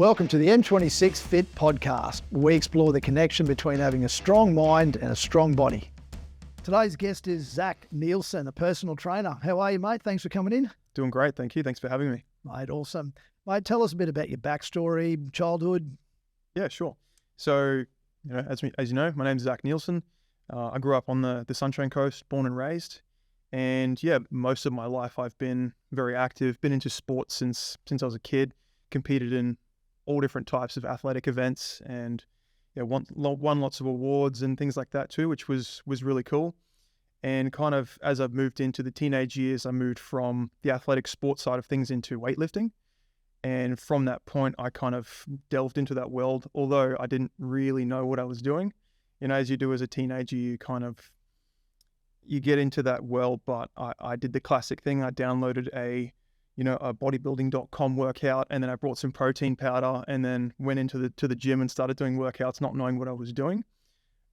Welcome to the M26 Fit podcast, where we explore the connection between having a strong mind and a strong body. Today's guest is Zac Nielsen, a personal trainer. How are you, mate? Thanks for coming in. Doing great, thank you. Thanks for having me. Mate, awesome. Mate, tell us a bit about your backstory, childhood. Yeah, sure. So, as you know, my name's Zac Nielsen. I grew up on the Sunshine Coast, born and raised. And yeah, most of my life I've been very active, been into sports since I was a kid, competed in all different types of athletic events, and won lots of awards and things like that too, which was really cool. And kind of as I've moved into the teenage years, I moved from the athletic sports side of things into weightlifting. And from that point, I kind of delved into that world, although I didn't really know what I was doing. As you do as a teenager, you get into that world. But I did the classic thing. I downloaded a bodybuilding.com workout, and then I brought some protein powder and then went into the gym and started doing workouts, not knowing what I was doing.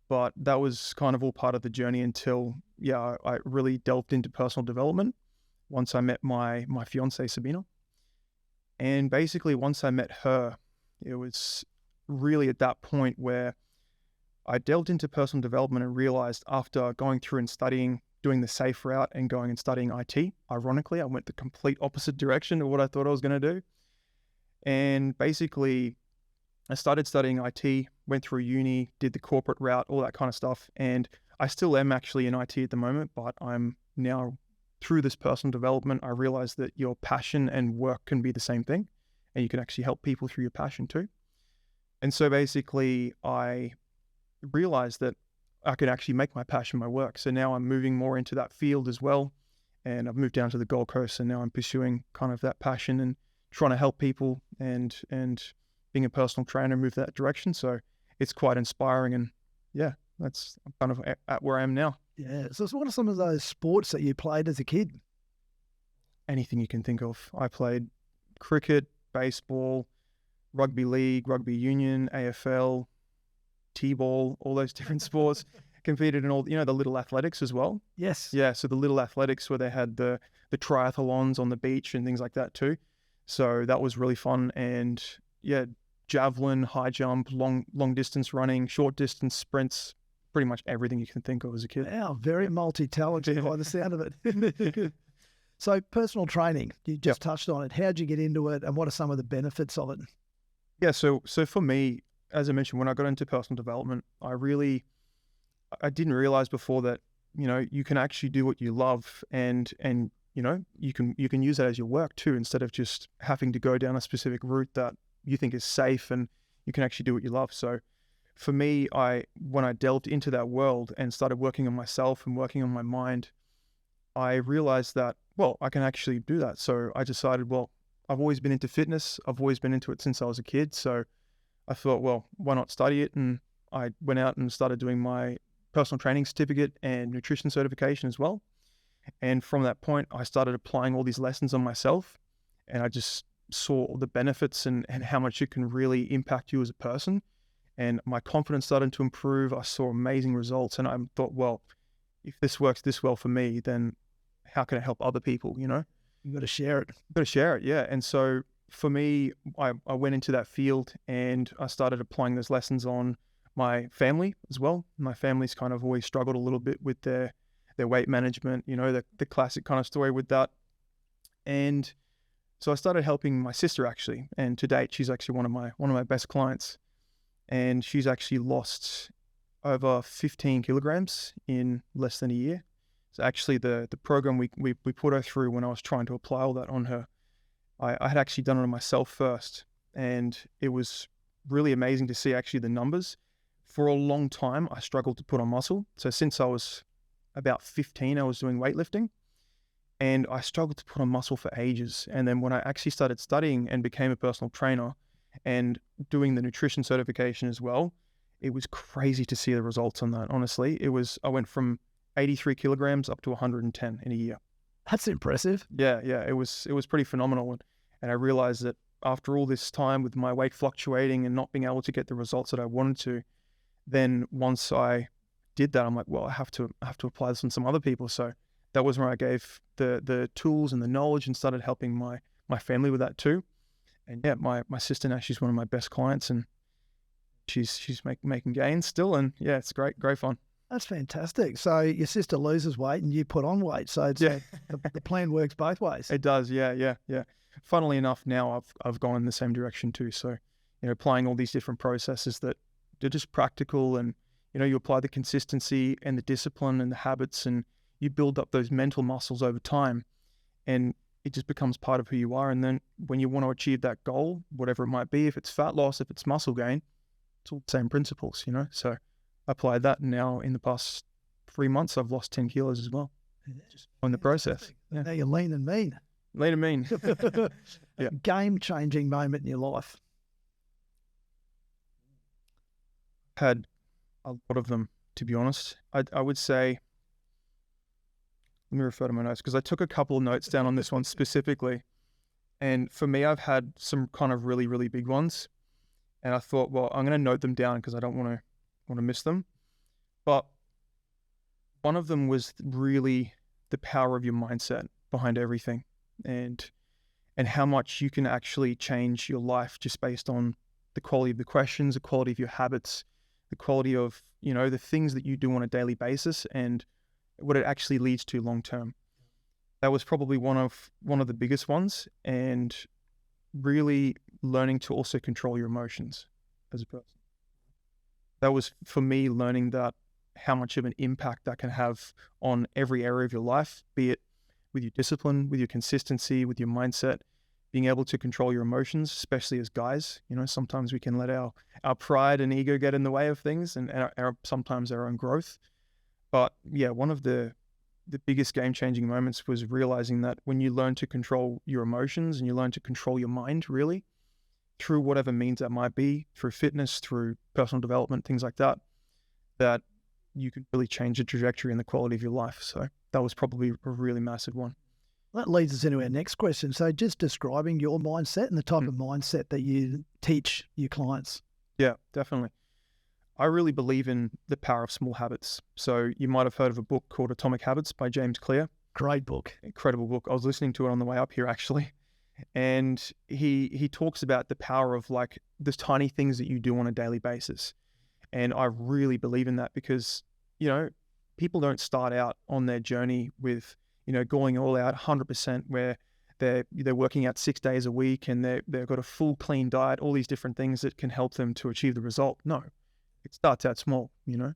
But that was kind of all part of the journey until, I really delved into personal development once I met my fiancée, Sabina. And basically once I met her, it was really at that point where I delved into personal development and realized, after going through and doing the safe route and going and studying IT, ironically, I went the complete opposite direction of what I thought I was going to do. And basically, I started studying IT, went through uni, did the corporate route, all that kind of stuff. And I still am actually in IT at the moment, but I'm now, through this personal development, I realized that your passion and work can be the same thing, and you can actually help people through your passion too. And so basically, I realized that I could actually make my passion my work. So now I'm moving more into that field as well. And I've moved down to the Gold Coast, and now I'm pursuing kind of that passion and trying to help people and being a personal trainer, move that direction. So it's quite inspiring, and that's kind of at where I am now. Yeah. So what are some of those sports that you played as a kid? Anything you can think of. I played cricket, baseball, rugby league, rugby union, AFL, T-ball, all those different sports. Competed in all, the little athletics as well. Yes. Yeah, so the little athletics where they had the triathlons on the beach and things like that too. So that was really fun. And yeah, javelin, high jump, long distance running, short distance sprints, pretty much everything you can think of as a kid. Wow, very multi-talented by the sound of it. So personal training, you just touched on it. How'd you get into it, and what are some of the benefits of it? Yeah, so for me, as I mentioned, when I got into personal development, I didn't realize before that, you can actually do what you love, and you can use that as your work too, instead of just having to go down a specific route that you think is safe, and you can actually do what you love. So for me, when I delved into that world and started working on myself and working on my mind, I realized that, I can actually do that. So I decided, I've always been into fitness. I've always been into it since I was a kid. So I thought, why not study it? And I went out and started doing my personal training certificate and nutrition certification as well. And from that point, I started applying all these lessons on myself, and I just saw all the benefits and how much it can really impact you as a person. And my confidence started to improve. I saw amazing results, and I thought, if this works this well for me, then how can I help other people, You've got to share it. Got to share it, yeah. And so for me, I went into that field, and I started applying those lessons on my family as well. My family's kind of always struggled a little bit with their weight management, the classic kind of story with that. And so I started helping my sister actually, and to date, she's actually one of my best clients. And she's actually lost over 15 kilograms in less than a year. So actually the program we put her through, when I was trying to apply all that on her, I had actually done it on myself first. And it was really amazing to see actually the numbers. For a long time, I struggled to put on muscle. So since I was about 15, I was doing weightlifting, and I struggled to put on muscle for ages. And then when I actually started studying and became a personal trainer and doing the nutrition certification as well, it was crazy to see the results on that. Honestly, I went from 83 kilograms up to 110 in a year. That's impressive. Yeah. It was pretty phenomenal. And I realized that after all this time with my weight fluctuating and not being able to get the results that I wanted to, then once I did that, I'm like, I have to apply this on some other people. So that was where I gave the tools and the knowledge and started helping my family with that too. And yeah, my sister now, she's one of my best clients, and she's making gains still. And yeah, it's great fun. That's fantastic. So your sister loses weight and you put on weight. So it's Yeah, the plan works both ways. it does. Yeah. Funnily enough, now I've gone in the same direction too. So, applying all these different processes that are just practical, and you apply the consistency and the discipline and the habits, and you build up those mental muscles over time, and it just becomes part of who you are. And then when you want to achieve that goal, whatever it might be, if it's fat loss, if it's muscle gain, it's all the same principles, So I applied that, and now in the past 3 months, I've lost 10 kilos as well. Just on the process. Yeah. Now you're lean and mean. Lean and mean. Yeah. Game-changing moment in your life. Had a lot of them, to be honest. I would say, let me refer to my notes, because I took a couple of notes down on this one specifically. And for me, I've had some kind of really, really big ones. And I thought, well, I'm going to note them down because I don't want to miss them. But one of them was really the power of your mindset behind everything, and how much you can actually change your life just based on the quality of the questions, the quality of your habits, the quality of, the things that you do on a daily basis, and what it actually leads to long term. That was probably one of the biggest ones, and really learning to also control your emotions as a person. That was, for me, learning that how much of an impact that can have on every area of your life, be it with your discipline, with your consistency, with your mindset, being able to control your emotions, especially as guys. Sometimes we can let our pride and ego get in the way of things, and sometimes our own growth. But yeah, one of the biggest game-changing moments was realizing that when you learn to control your emotions and you learn to control your mind, really, through whatever means that might be, through fitness, through personal development, things like that, that you could really change the trajectory and the quality of your life. So that was probably a really massive one. That leads us into our next question. So just describing your mindset and the type of mindset that you teach your clients. Yeah, definitely. I really believe in the power of small habits. So you might have heard of a book called Atomic Habits by James Clear. Great book. Incredible book. I was listening to it on the way up here, actually. And he talks about the power of like the tiny things that you do on a daily basis. And I really believe in that because, people don't start out on their journey with, going all out 100% where they're working out 6 days a week and they've got a full clean diet, all these different things that can help them to achieve the result. No, it starts out small,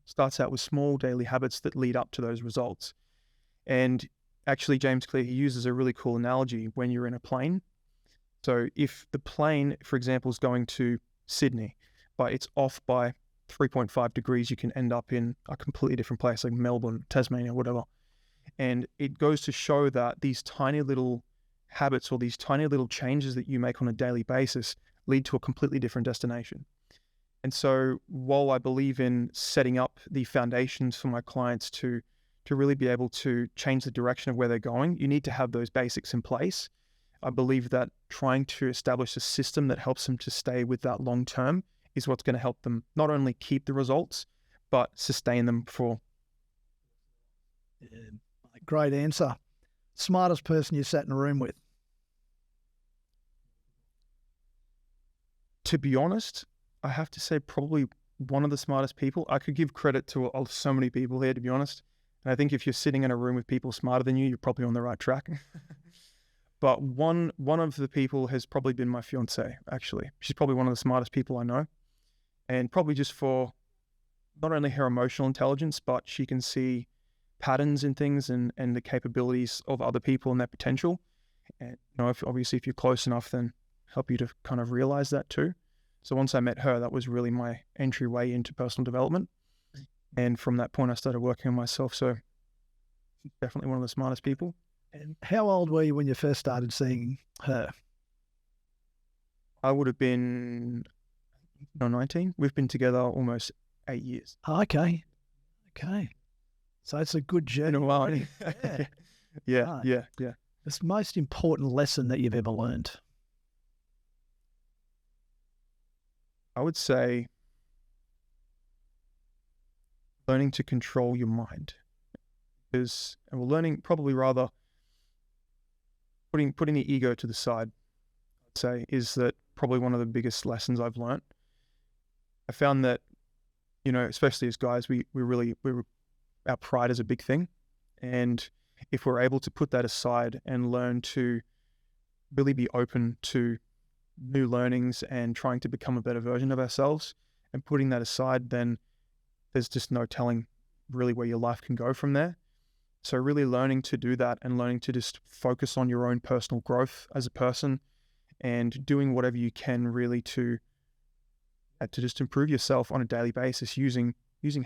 starts out with small daily habits that lead up to those results. And actually, James Clear, he uses a really cool analogy when you're in a plane. So if the plane, for example, is going to Sydney, but it's off by 3.5 degrees, you can end up in a completely different place like Melbourne, Tasmania, whatever. And it goes to show that these tiny little habits or these tiny little changes that you make on a daily basis lead to a completely different destination. And so while I believe in setting up the foundations for my clients to really be able to change the direction of where they're going, you need to have those basics in place. I believe that trying to establish a system that helps them to stay with that long term is what's going to help them not only keep the results, but sustain them for. Yeah, great answer. Smartest person you sat in a room with? To be honest, I have to say probably one of the smartest people. I could give credit to so many people here, to be honest. And I think if you're sitting in a room with people smarter than you, you're probably on the right track. But one of the people has probably been my fiance, actually. She's probably one of the smartest people I know. And probably just for not only her emotional intelligence, but she can see patterns in things and the capabilities of other people and their potential. And if you're close enough, then help you to kind of realize that too. So once I met her, that was really my entryway into personal development. And from that point, I started working on myself. So definitely one of the smartest people. And how old were you when you first started seeing her? I would have been 19. We've been together almost 8 years. Okay. So it's a good journey. In a while. Yeah. Yeah. It's the most important lesson that you've ever learned? I would say learning to control your mind. Learning probably rather putting the ego to the side, I'd say, is that probably one of the biggest lessons I've learned. I found that, especially as guys, our pride is a big thing. And if we're able to put that aside and learn to really be open to new learnings and trying to become a better version of ourselves and putting that aside, then there's just no telling really where your life can go from there. So really learning to do that and learning to just focus on your own personal growth as a person and doing whatever you can really to just improve yourself on a daily basis using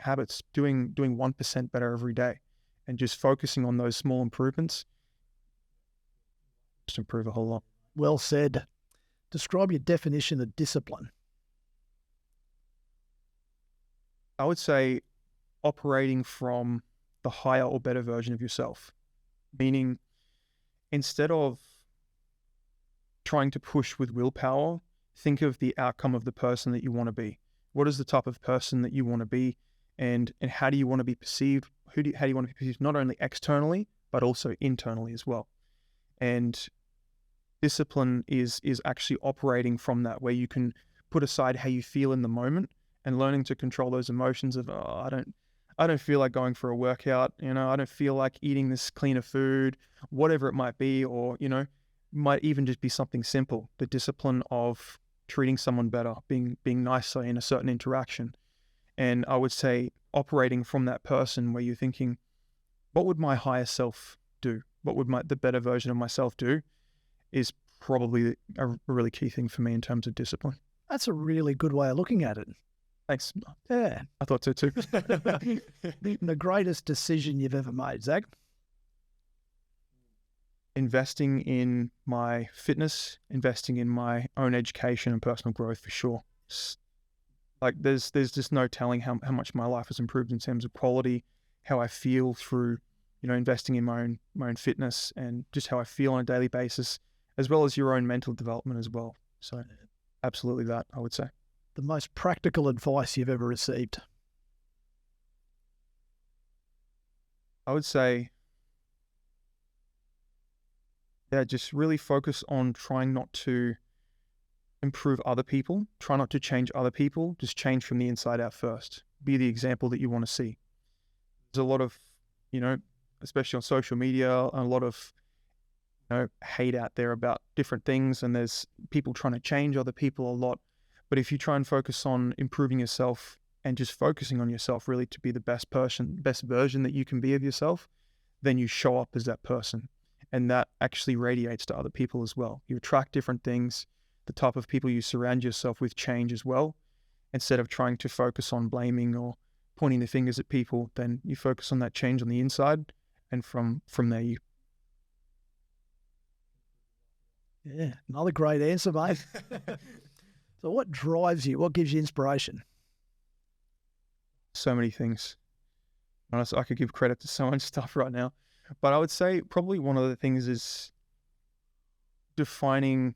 habits, doing 1% better every day and just focusing on those small improvements just improve a whole lot. Well said. Describe your definition of discipline. I would say operating from the higher or better version of yourself, meaning instead of trying to push with willpower, think of the outcome of the person that you want to be. What is the type of person that you want to be, and how do you want to be perceived? How do you want to be perceived, not only externally, but also internally as well? And discipline is actually operating from that, where you can put aside how you feel in the moment and learning to control those emotions of, I don't feel like going for a workout, I don't feel like eating this cleaner food, whatever it might be, or, might even just be something simple, the discipline of treating someone better, being nicer in a certain interaction. And I would say operating from that person where you're thinking, what would my higher self do? What would the better version of myself do? Is probably a really key thing for me in terms of discipline. That's a really good way of looking at it. Thanks. Yeah. I thought so too. The greatest decision you've ever made, Zac? Investing in my fitness, investing in my own education and personal growth for sure. Like there's just no telling how much my life has improved in terms of quality, how I feel through, investing in my own fitness and just how I feel on a daily basis, as well as your own mental development as well. So absolutely that, I would say. The most practical advice you've ever received? I would say, just really focus on trying not to improve other people. Try not to change other people. Just change from the inside out first. Be the example that you want to see. There's a lot of, especially on social media, a lot of hate out there about different things, and there's people trying to change other people a lot. But if you try and focus on improving yourself and just focusing on yourself really to be the best version that you can be of yourself, then you show up as that person. And that actually radiates to other people as well. You attract different things. The type of people you surround yourself with change as well. Instead of trying to focus on blaming or pointing the fingers at people, then you focus on that change on the inside. And from there, you... Yeah, another great answer, mate. So what drives you? What gives you inspiration? So many things. Honestly, I could give credit to so much stuff right now. But I would say probably one of the things is defining...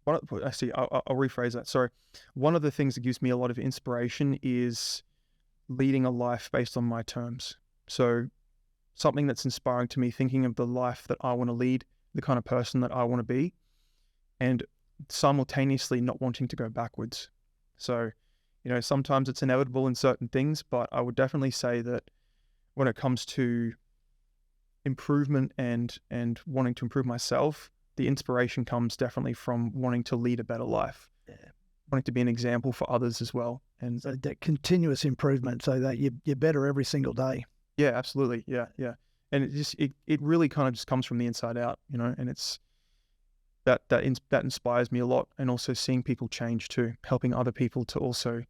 I'll rephrase that. Sorry. One of the things that gives me a lot of inspiration is leading a life based on my terms. So something that's inspiring to me, thinking of the life that I want to lead, the kind of person that I want to be, and simultaneously not wanting to go backwards. So, sometimes it's inevitable in certain things, but I would definitely say that when it comes to improvement and wanting to improve myself, the inspiration comes definitely from wanting to lead a better life, wanting to be an example for others as well. And so that continuous improvement, so that you're better every single day. Yeah, absolutely. Yeah. And it really kind of just comes from the inside out, and it's that inspires me a lot. And also seeing people change too, helping other people to also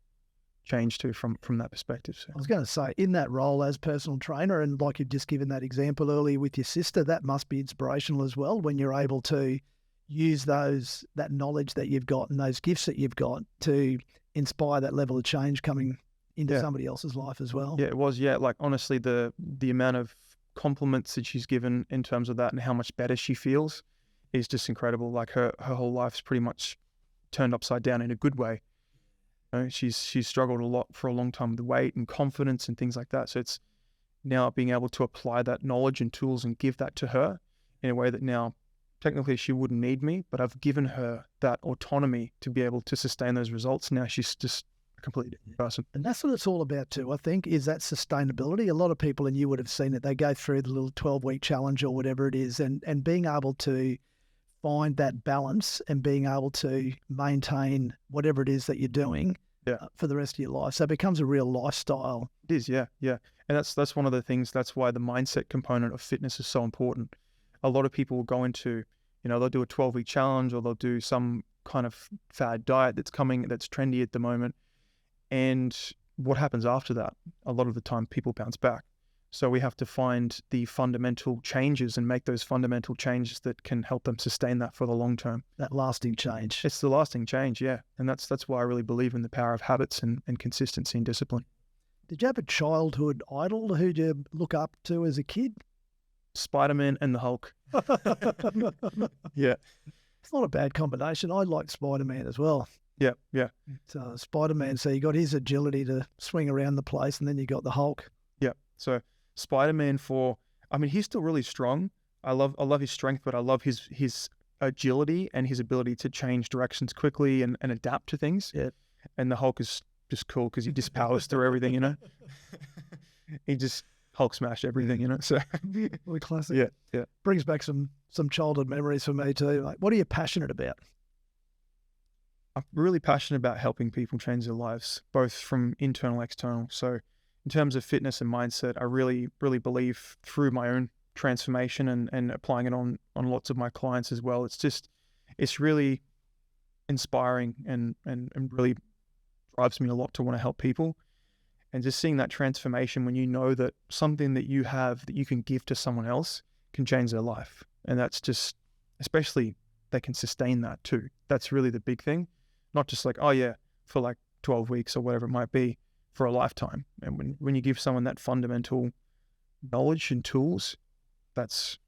change too from that perspective. So. I was going to say, in that role as personal trainer, and like you've just given that example earlier with your sister, that must be inspirational as well, when you're able to use that knowledge that you've got and those gifts that you've got to inspire that level of change coming into somebody else's life as well. Yeah, it was. Yeah, like honestly, the amount of compliments that she's given in terms of that and how much better she feels is just incredible. Like her whole life's pretty much turned upside down in a good way. She's struggled a lot for a long time with weight and confidence and things like that. So it's now being able to apply that knowledge and tools and give that to her in a way that now technically she wouldn't need me, but I've given her that autonomy to be able to sustain those results. Now she's just a completely different person. And that's what it's all about too, I think, is that sustainability. A lot of people, and you would have seen it, they go through the little 12-week challenge or whatever it is, and being able to find that balance and being able to maintain whatever it is that you're doing for the rest of your life. So it becomes a real lifestyle. It is, yeah. And that's one of the things, that's why the mindset component of fitness is so important. A lot of people will go into, they'll do a 12-week challenge, or they'll do some kind of fad diet that's trendy at the moment. And what happens after that? A lot of the time people bounce back. So we have to find the fundamental changes and make those fundamental changes that can help them sustain that for the long term. That lasting change. It's the lasting change, yeah. And that's why I really believe in the power of habits and consistency and discipline. Did you have a childhood idol who'd you look up to as a kid? Spider-Man and the Hulk. Yeah. It's not a bad combination. I liked Spider-Man as well. Yeah. So Spider-Man, so you got his agility to swing around the place, and then you got the Hulk. Yeah. So Spider-Man he's still really strong. I love his strength, but I love his agility and his ability to change directions quickly and adapt to things. Yeah. And the Hulk is just cool because he just powers through everything, He just Hulk smash everything, So Really classic. Yeah. Brings back some childhood memories for me too. Like, what are you passionate about? I'm really passionate about helping people change their lives, both from internal and external. So in terms of fitness and mindset, I really, really believe through my own transformation and applying it on lots of my clients as well. It's really inspiring and really drives me a lot to want to help people. And just seeing that transformation when you know that something that you have that you can give to someone else can change their life. And that's just, especially they can sustain that too. That's really the big thing. Not just like, oh yeah, for like 12 weeks or whatever it might be, for a lifetime. And when you give someone that fundamental knowledge and tools, that's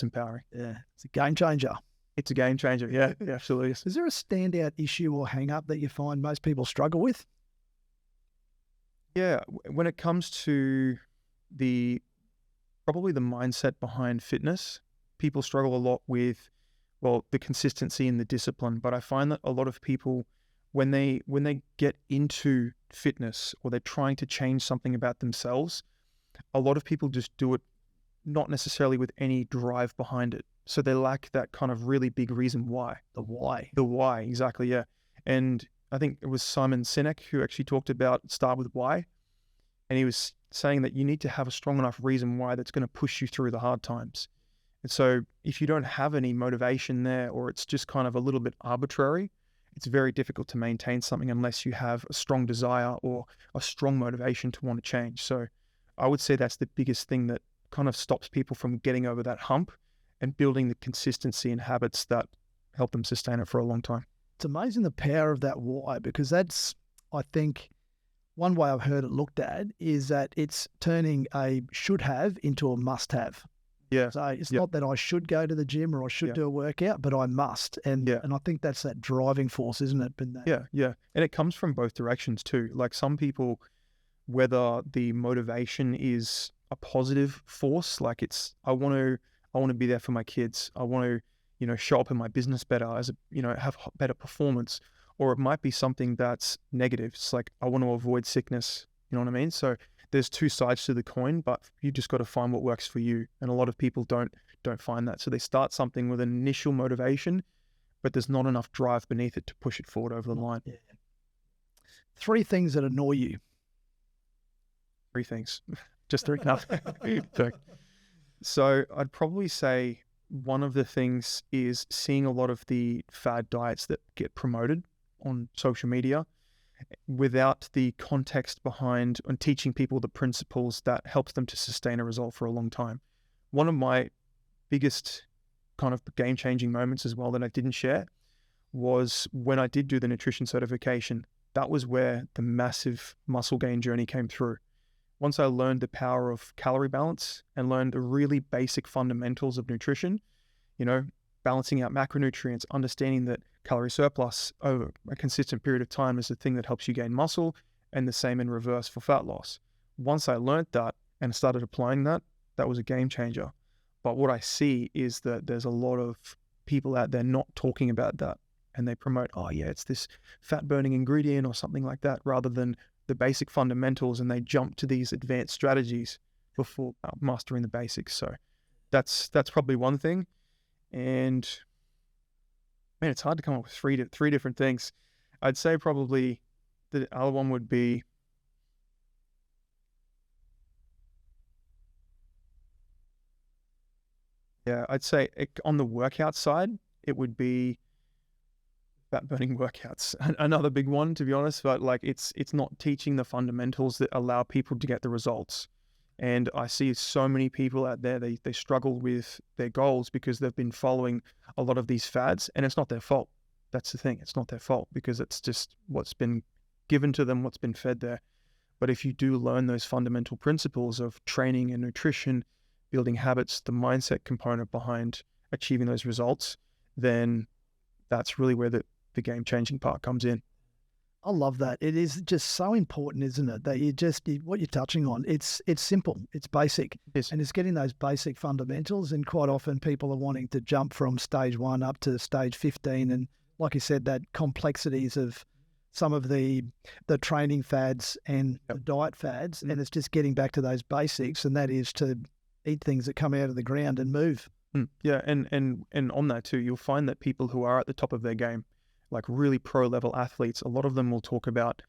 empowering. Yeah, it's a game changer. It's a game changer. Yeah, absolutely. Is there a standout issue or hang up that you find most people struggle with? Yeah, when it comes to probably the mindset behind fitness, people struggle a lot with, the consistency and the discipline. But I find that a lot of people, when they get into fitness or they're trying to change something about themselves, a lot of people just do it not necessarily with any drive behind it. So they lack that kind of really big reason why. The why. The why, exactly, yeah. And I think it was Simon Sinek who actually talked about start with why. And he was saying that you need to have a strong enough reason why that's going to push you through the hard times. And so if you don't have any motivation there, or it's just kind of a little bit arbitrary, it's very difficult to maintain something unless you have a strong desire or a strong motivation to want to change. So I would say that's the biggest thing that kind of stops people from getting over that hump and building the consistency and habits that help them sustain it for a long time. It's amazing the power of that why, because that's, I think, one way I've heard it looked at is that it's turning a should have into a must have. Yeah. So it's not that I should go to the gym or I should do a workout, but I must. And I think that's that driving force, isn't it? Yeah. And it comes from both directions too. Like some people, whether the motivation is a positive force, like it's, I want to be there for my kids. I want to, show up in my business better, have better performance. Or it might be something that's negative. It's like, I want to avoid sickness. You know what I mean? So there's two sides to the coin, but you just got to find what works for you. And a lot of people don't find that. So they start something with an initial motivation, but there's not enough drive beneath it to push it forward over the line. Yeah. 3 things that annoy you. 3 things. Just 3 enough. So I'd probably say one of the things is seeing a lot of the fad diets that get promoted on social media without the context behind and teaching people the principles that helps them to sustain a result for a long time. One of my biggest kind of game-changing moments as well that I didn't share was when I did do the nutrition certification. That was where the massive muscle gain journey came through. Once I learned the power of calorie balance and learned the really basic fundamentals of nutrition, balancing out macronutrients, understanding that calorie surplus over a consistent period of time is the thing that helps you gain muscle, and the same in reverse for fat loss. Once I learned that and started applying that, that was a game changer. But what I see is that there's a lot of people out there not talking about that, and they promote, oh yeah, it's this fat burning ingredient or something like that, rather than the basic fundamentals, and they jump to these advanced strategies before mastering the basics. So that's probably one thing. And man, it's hard to come up with three different things. I'd say probably the other one would be, yeah, I'd say on the workout side, it would be fat burning workouts. Another big one, to be honest, but like it's not teaching the fundamentals that allow people to get the results. And I see so many people out there, they struggle with their goals because they've been following a lot of these fads, and it's not their fault. That's the thing. It's not their fault, because it's just what's been given to them, what's been fed there. But if you do learn those fundamental principles of training and nutrition, building habits, the mindset component behind achieving those results, then that's really where the game-changing part comes in. I love that. It is just so important, isn't it? That what you're touching on, it's simple, it's basic. Yes. And it's getting those basic fundamentals. And quite often people are wanting to jump from stage 1 up to stage 15. And like you said, that complexities of some of the training fads and the diet fads. And it's just getting back to those basics. And that is to eat things that come out of the ground and move. Yeah. And on that too, you'll find that people who are at the top of their game, like really pro level athletes, a lot of them will talk about,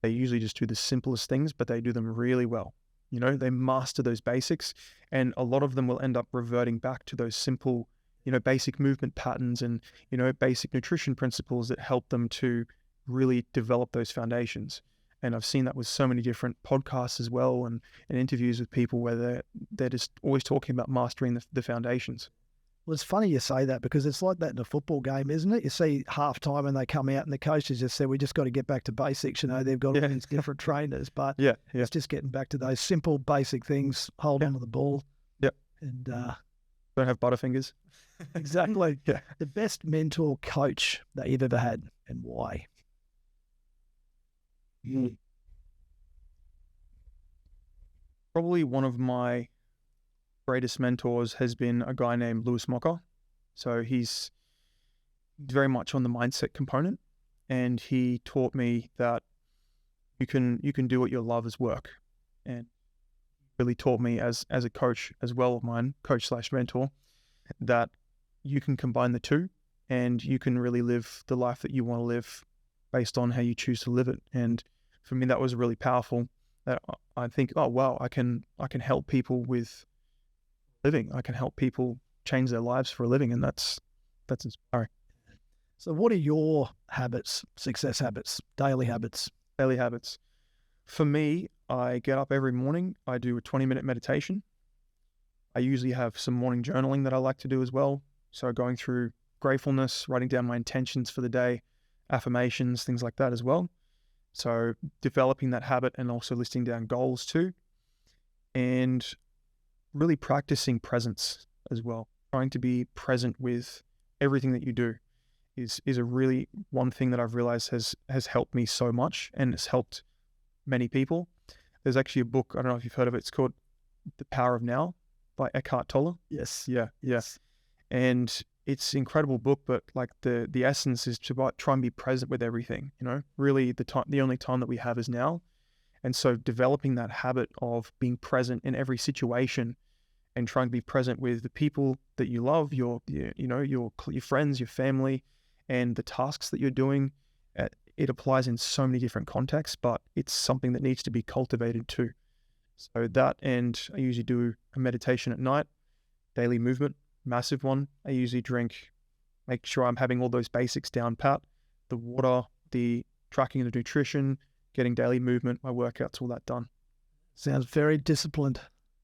they usually just do the simplest things, but they do them really well. You know, they master those basics, and a lot of them will end up reverting back to those simple, you know, basic movement patterns and, you know, basic nutrition principles that help them to really develop those foundations. And I've seen that with so many different podcasts as well, and interviews with people where they're just always talking about mastering the foundations. Well, it's funny you say that, because it's like that in a football game, isn't it? You see halftime and they come out and the coaches just say, we just got to get back to basics. You know, they've got all these different trainers, but it's just getting back to those simple, basic things. Hold on to the ball. Yep. And don't have butterfingers. Exactly. Yeah. The best mentor coach that you've ever had, and why? Probably one of my greatest mentors has been a guy named Lewis Mocker. So he's very much on the mindset component, and he taught me that you can do what you love as work, and really taught me as a coach as well of mine, coach/mentor, that you can combine the two, and you can really live the life that you want to live based on how you choose to live it. And for me, that was really powerful. That I think, oh wow, I can help people with living. I can help people change their lives for a living, and that's inspiring. So what are your habits, success habits, daily habits? Daily habits. For me, I get up every morning. I do a 20-minute meditation. I usually have some morning journaling that I like to do as well. So going through gratefulness, writing down my intentions for the day, affirmations, things like that as well. So developing that habit, and also listing down goals too. And really practicing presence as well. Trying to be present with everything that you do is a really one thing that I've realized has helped me so much, and it's helped many people. There's actually a book, I don't know if you've heard of it, it's called The Power of Now by Eckhart Tolle. Yes. Yeah. And it's an incredible book, but like the essence is to try and be present with everything, you know, really the only time that we have is now. And so developing that habit of being present in every situation, and trying to be present with the people that you love, your friends, your family, and the tasks that you're doing. It applies in so many different contexts, but it's something that needs to be cultivated too. So that, and I usually do a meditation at night, daily movement, massive one. I usually make sure I'm having all those basics down pat, the water, the tracking of the nutrition, getting daily movement, my workouts, all that done. Sounds very disciplined.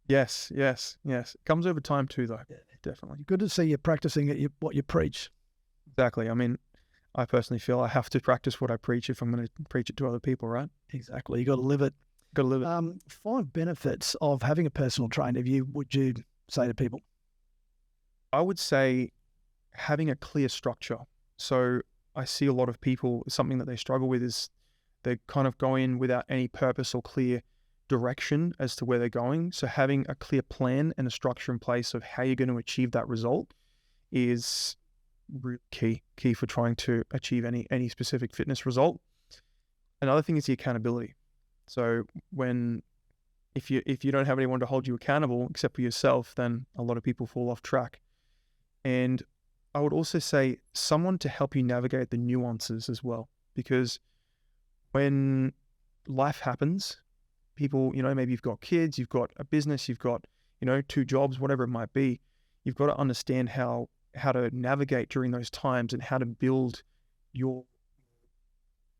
Yes. It comes over time too, though. Yeah. Definitely. Good to see you practicing what you preach. Exactly. I mean, I personally feel I have to practice what I preach if I'm going to preach it to other people, right? Exactly. You got to live it. 5 benefits of having a personal trainer, would you say to people? I would say having a clear structure. So I see a lot of people, something that they struggle with is they kind of go in without any purpose or clear direction as to where they're going. So having a clear plan and a structure in place of how you're going to achieve that result is really key for trying to achieve any specific fitness result. Another thing is the accountability. So if you don't have anyone to hold you accountable except for yourself, then a lot of people fall off track. And I would also say someone to help you navigate the nuances as well, because when life happens, people, maybe you've got kids, you've got a business, you've got, 2 jobs, whatever it might be, you've got to understand how to navigate during those times and how to build your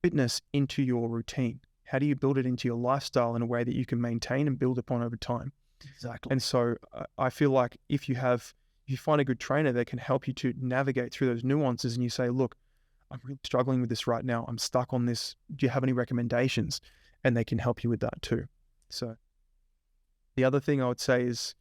fitness into your routine. How do you build it into your lifestyle in a way that you can maintain and build upon over time? Exactly. And so I feel like if you find a good trainer that can help you to navigate through those nuances, and you say, look, I'm really struggling with this right now, I'm stuck on this, do you have any recommendations? And they can help you with that too. So the other thing I would say is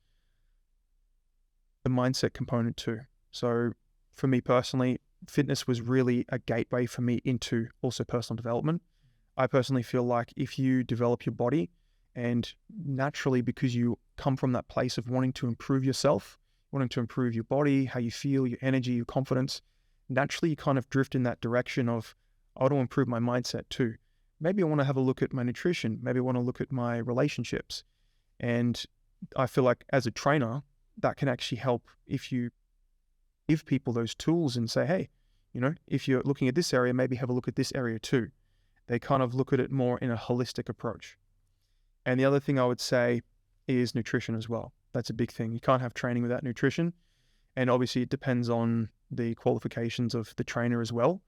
the mindset component too. So for me personally, fitness was really a gateway for me into also personal development. I personally feel like if you develop your body, and naturally, because you come from that place of wanting to improve yourself, wanting to improve your body, how you feel, your energy, your confidence, naturally you kind of drift in that direction of, I want to improve my mindset too. Maybe I want to have a look at my nutrition. Maybe I want to look at my relationships. And I feel like as a trainer, that can actually help if you give people those tools and say, hey, if you're looking at this area, maybe have a look at this area too. They kind of look at it more in a holistic approach. And the other thing I would say is nutrition as well. That's a big thing. You can't have training without nutrition. And obviously it depends on the qualifications of the trainer as well.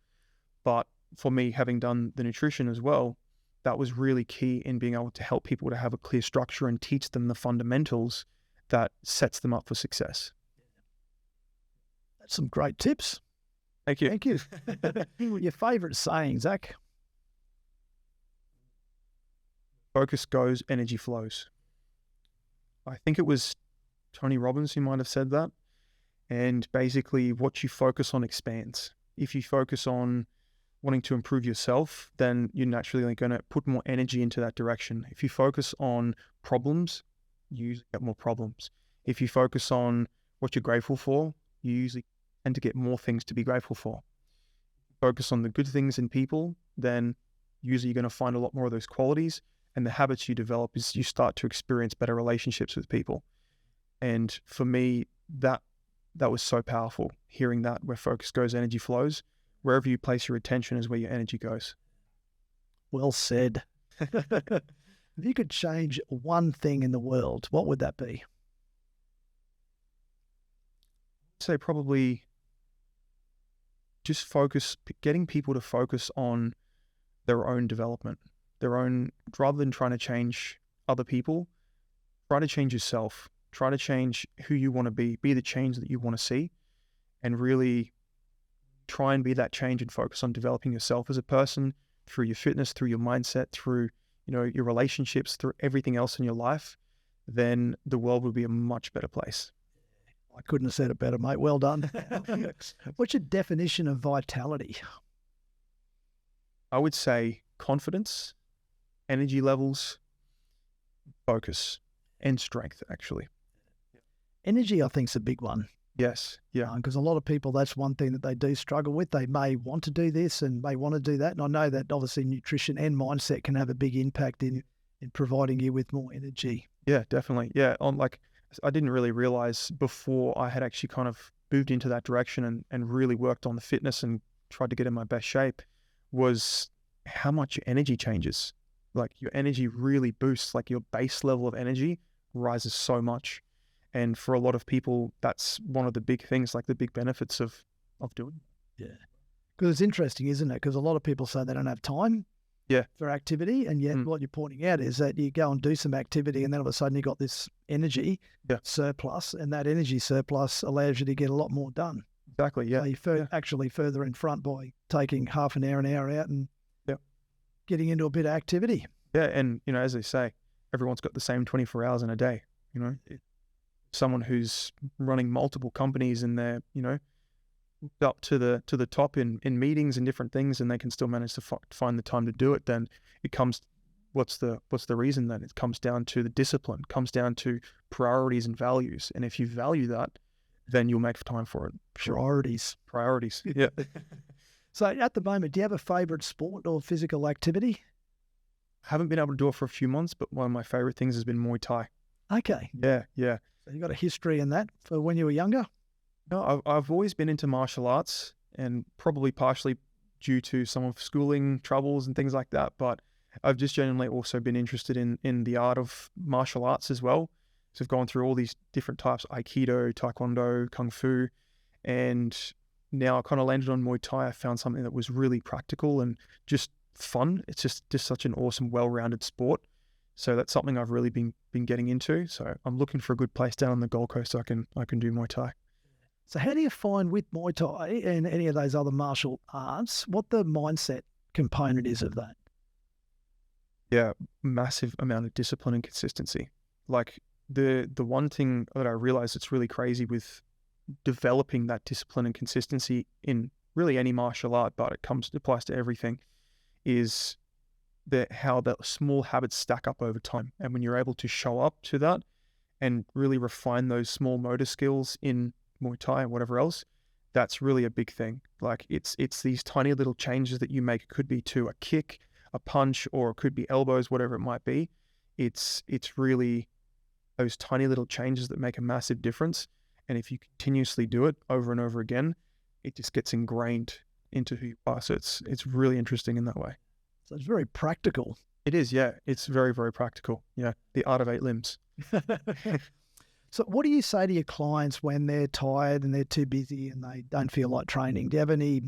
But for me, having done the nutrition as well, that was really key in being able to help people to have a clear structure and teach them the fundamentals that sets them up for success. That's some great tips. Thank you. Thank you. Your favorite saying, Zac? Focus goes, energy flows. I think it was Tony Robbins who might have said that. And basically what you focus on expands. If you focus on wanting to improve yourself, then you're naturally going to put more energy into that direction. If you focus on problems, you usually get more problems. If you focus on what you're grateful for, you usually tend to get more things to be grateful for. Focus on the good things in people, then usually you're going to find a lot more of those qualities. And the habits you develop is you start to experience better relationships with people. And for me, that was so powerful, hearing that, where focus goes, energy flows. Wherever you place your attention is where your energy goes. Well said. If you could change one thing in the world, what would that be? I'd say probably just getting people to focus on their own development, rather than trying to change other people, try to change yourself, try to change who you want to be the change that you want to see, and really try and be that change and focus on developing yourself as a person through your fitness, through your mindset, through, your relationships, through everything else in your life, then the world will be a much better place. I couldn't have said it better, mate. Well done. What's your definition of vitality? I would say confidence, energy levels, focus, and strength, actually. Energy, I think, is a big one. Yes. Yeah. Because a lot of people, that's one thing that they do struggle with. They may want to do this and may want to do that. And I know that obviously nutrition and mindset can have a big impact in providing you with more energy. Yeah, definitely. Yeah. I didn't really realize before I had actually kind of moved into that direction and really worked on the fitness and tried to get in my best shape, was how much your energy changes. Like your energy really boosts, like your base level of energy rises so much. And for a lot of people, that's one of the big things, like the big benefits of doing it. Yeah. Because it's interesting, isn't it? Because a lot of people say they don't have time for activity. And yet what you're pointing out is that you go and do some activity and then all of a sudden you got this energy surplus, and that energy surplus allows you to get a lot more done. Exactly, yeah. So you're actually further in front by taking half an hour out and getting into a bit of activity. Yeah, and, as they say, everyone's got the same 24 hours in a day, Someone who's running multiple companies and they're, up to the top in meetings and different things, and they can still manage to find the time to do it, then it comes, what's the reason then? It comes down to the discipline, comes down to priorities and values. And if you value that, then you'll make time for it. Sure. Priorities. Yeah. So at the moment, do you have a favourite sport or physical activity? Haven't been able to do it for a few months, but one of my favorite things has been Muay Thai. Okay. Yeah. So you got a history in that for when you were younger? No, I've always been into martial arts, and probably partially due to some of schooling troubles and things like that. But I've just genuinely also been interested in the art of martial arts as well. So I've gone through all these different types: Aikido, Taekwondo, Kung Fu, and now I kind of landed on Muay Thai. I found something that was really practical and just fun. It's just such an awesome, well-rounded sport. So that's something I've really been getting into. So I'm looking for a good place down on the Gold Coast so I can do Muay Thai. So how do you find with Muay Thai and any of those other martial arts, what the mindset component is of that? Yeah, massive amount of discipline and consistency. Like the one thing that I realized that's really crazy with developing that discipline and consistency in really any martial art, but it applies to everything, is how the small habits stack up over time. And when you're able to show up to that and really refine those small motor skills in Muay Thai and whatever else, that's really a big thing. Like it's these tiny little changes that you make. It could be to a kick, a punch, or it could be elbows, whatever it might be. It's really those tiny little changes that make a massive difference. And if you continuously do it over and over again, it just gets ingrained into who you are. So it's really interesting in that way. So it's very practical. It is, yeah. It's very, very practical. Yeah. The art of 8 limbs. So what do you say to your clients when they're tired and they're too busy and they don't feel like training? Do you have any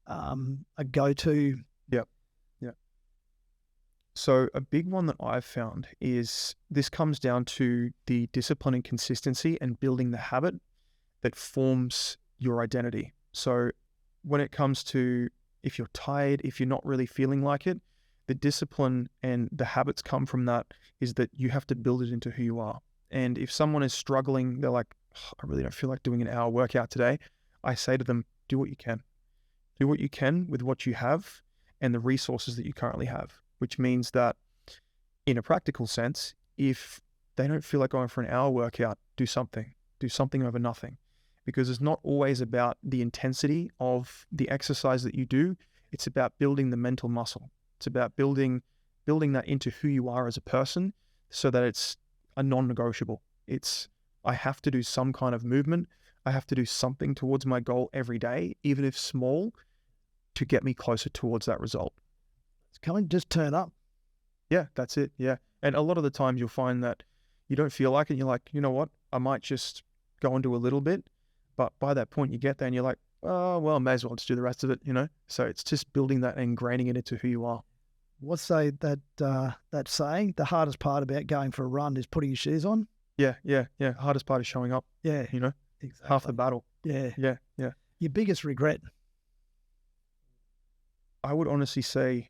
a go-to? Yep. So a big one that I've found is this comes down to the discipline and consistency and building the habit that forms your identity. So when it comes to if you're tired, if you're not really feeling like it, the discipline and the habits come from that is that you have to build it into who you are. And if someone is struggling, they're like, oh, I really don't feel like doing an hour workout today. I say to them, do what you can. Do what you can with what you have and the resources that you currently have, which means that in a practical sense, if they don't feel like going for an hour workout, do something over nothing, because it's not always about the intensity of the exercise that you do. It's about building the mental muscle. It's about building that into who you are as a person so that it's a non-negotiable. I have to do some kind of movement. I have to do something towards my goal every day, even if small, to get me closer towards that result. Just turn up. Yeah, that's it. Yeah. And a lot of the times you'll find that you don't feel like it. You're like, you know what? I might just go and do a little bit. But by that point you get there and you're like, oh, well, I may as well just do the rest of it, So it's just building that and ingraining it into who you are. What's that saying? The hardest part about going for a run is putting your shoes on. Yeah. Hardest part is showing up. Yeah. Exactly. Half the battle. Yeah. Yeah. Your biggest regret? I would honestly say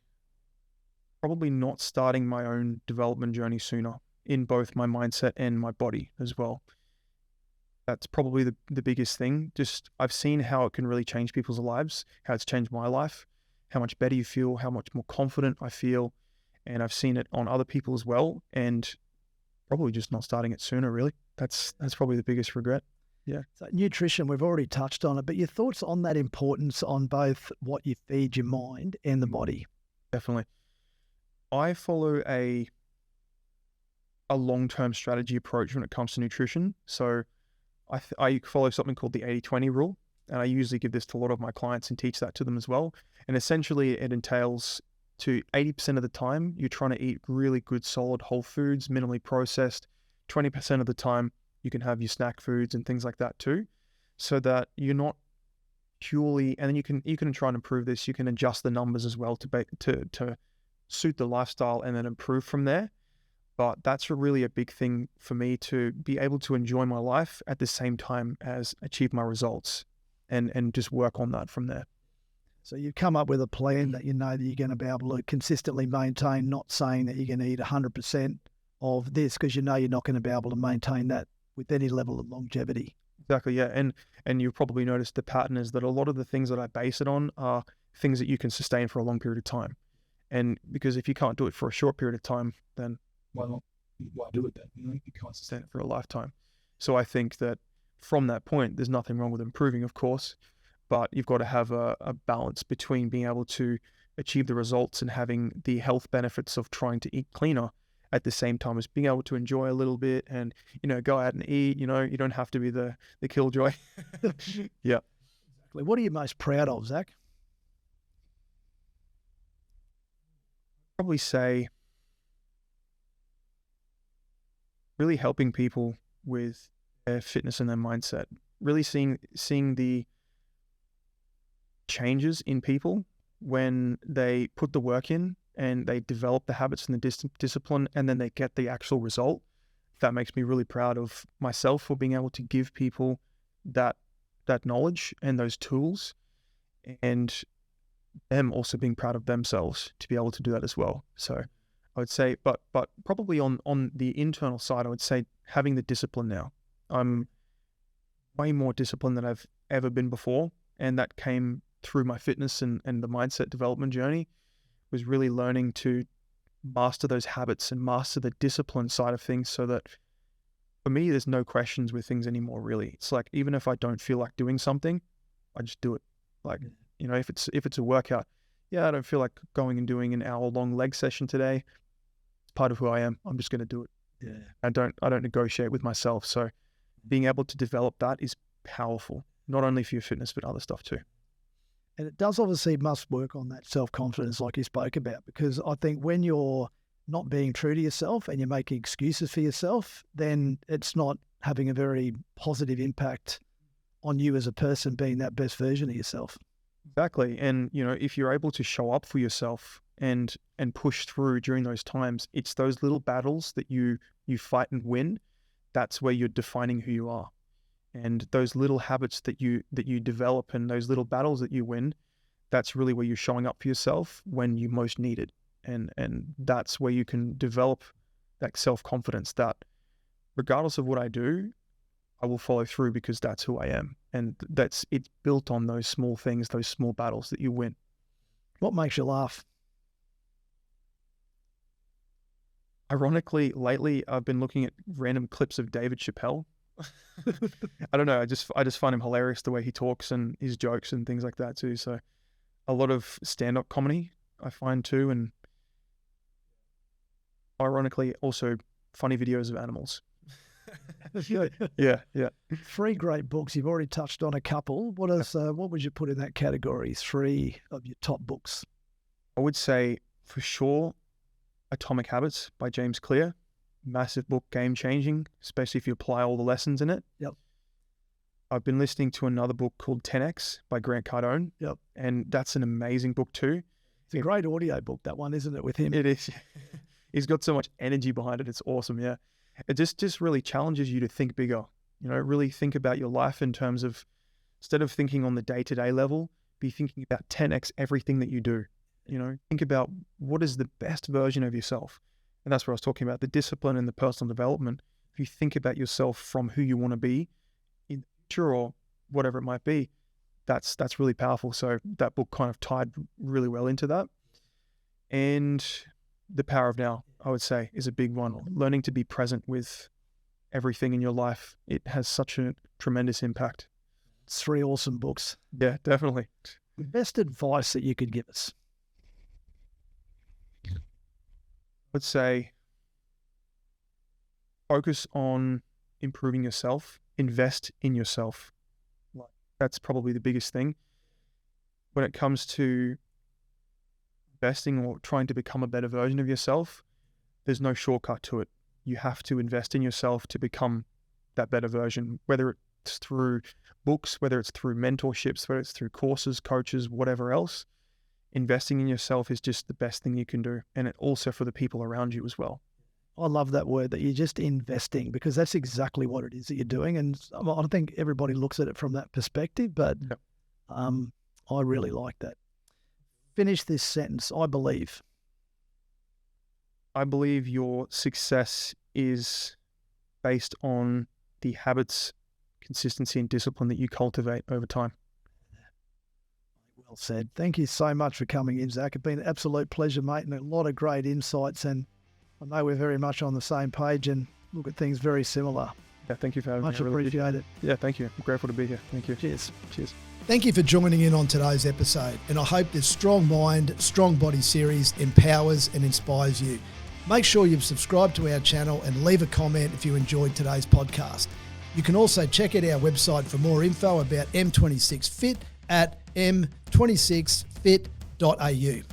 probably not starting my own development journey sooner in both my mindset and my body as well. That's probably the biggest thing. Just I've seen how it can really change people's lives, how it's changed my life, how much better you feel, how much more confident I feel. And I've seen it on other people as well. And probably just not starting it sooner, really. That's probably the biggest regret. Yeah. So nutrition, we've already touched on it, but your thoughts on that importance on both what you feed your mind and the body? Definitely. I follow a long-term strategy approach when it comes to nutrition. So I follow something called the 80-20 rule, and I usually give this to a lot of my clients and teach that to them as well. And essentially it entails to 80% of the time, you're trying to eat really good, solid whole foods, minimally processed. 20% of the time, you can have your snack foods and things like that too, so that you're not purely, and then you can try and improve this. You can adjust the numbers as well to suit the lifestyle and then improve from there. But that's really a big thing for me, to be able to enjoy my life at the same time as achieve my results and just work on that from there. So you've come up with a plan that you know that you're going to be able to consistently maintain, not saying that you're going to eat 100% of this, because you know you're not going to be able to maintain that with any level of longevity. Exactly, yeah. And you've probably noticed the pattern is that a lot of the things that I base it on are things that you can sustain for a long period of time. And because if you can't do it for a short period of time, then why do it then? You can't sustain it for a lifetime. So I think that from that point, there's nothing wrong with improving, of course, but you've got to have a balance between being able to achieve the results and having the health benefits of trying to eat cleaner at the same time as being able to enjoy a little bit and, go out and eat. You don't have to be the killjoy. Yeah. Exactly. What are you most proud of, Zac? Probably say really helping people with their fitness and their mindset, really seeing the changes in people when they put the work in and they develop the habits and the discipline, and then they get the actual result. That makes me really proud of myself for being able to give people that knowledge and those tools, and them also being proud of themselves to be able to do that as well. So I would say, but probably on the internal side, I would say having the discipline now. I'm way more disciplined than I've ever been before, and that came through my fitness and the mindset development journey, was really learning to master those habits and master the discipline side of things, so that for me, there's no questions with things anymore, really. It's like, even if I don't feel like doing something, I just do it. Like, if it's a workout, I don't feel like going and doing an hour-long leg session today. It's part of who I am. I'm just going to do it. Yeah. I don't negotiate with myself. So being able to develop that is powerful, not only for your fitness, but other stuff too. And it does obviously must work on that self-confidence like you spoke about, because I think when you're not being true to yourself and you're making excuses for yourself, then it's not having a very positive impact on you as a person being that best version of yourself. Exactly. And, if you're able to show up for yourself and push through during those times, it's those little battles that you fight and win. That's where you're defining who you are. And those little habits that you develop and those little battles that you win, that's really where you're showing up for yourself when you most need it. And that's where you can develop that self-confidence that regardless of what I do, I will follow through because that's who I am. And it's built on those small things, those small battles that you win. What makes you laugh? Ironically, lately I've been looking at random clips of David Chappelle. I don't know. I just find him hilarious the way he talks and his jokes and things like that too. So a lot of stand-up comedy I find too, and ironically also funny videos of animals. Yeah. 3 great books. You've already touched on a couple. What would you put in that category? 3 of your top books. I would say for sure Atomic Habits by James Clear. Massive book, game-changing, especially if you apply all the lessons in it. Yep. I've been listening to another book called 10X by Grant Cardone. Yep. And that's an amazing book too. It's a great audio book, that one, isn't it, with him? It is. He's got so much energy behind it. It's awesome, yeah. It just really challenges you to think bigger. Really think about your life in terms of, instead of thinking on the day-to-day level, be thinking about 10X everything that you do. Think about what is the best version of yourself. And that's what I was talking about, the discipline and the personal development. If you think about yourself from who you want to be in the future or whatever it might be, that's really powerful. So that book kind of tied really well into that. And The Power of Now, I would say, is a big one. Learning to be present with everything in your life. It has such a tremendous impact. It's 3 awesome books. Yeah, definitely. The best advice that you could give us? Let's say focus on improving yourself, invest in yourself. That's probably the biggest thing. When it comes to investing or trying to become a better version of yourself, there's no shortcut to it. You have to invest in yourself to become that better version, whether it's through books, whether it's through mentorships, whether it's through courses, coaches, whatever else. Investing in yourself is just the best thing you can do. And it also for the people around you as well. I love that word, that you're just investing, because that's exactly what it is that you're doing. And I think everybody looks at it from that perspective, but Yep. I really like that. Finish this sentence. I believe your success is based on the habits, consistency, and discipline that you cultivate over time. Well said. Thank you so much for coming in, Zac. It's been an absolute pleasure, mate, and a lot of great insights. And I know we're very much on the same page and look at things very similar. Yeah, thank you for having me. Much I really appreciated. Yeah, thank you. I'm grateful to be here. Thank you. Cheers. Cheers. Thank you for joining in on today's episode, and I hope this Strong Mind, Strong Body series empowers and inspires you. Make sure you've subscribed to our channel and leave a comment if you enjoyed today's podcast. You can also check out our website for more info about M26 Fit at m26fit.au.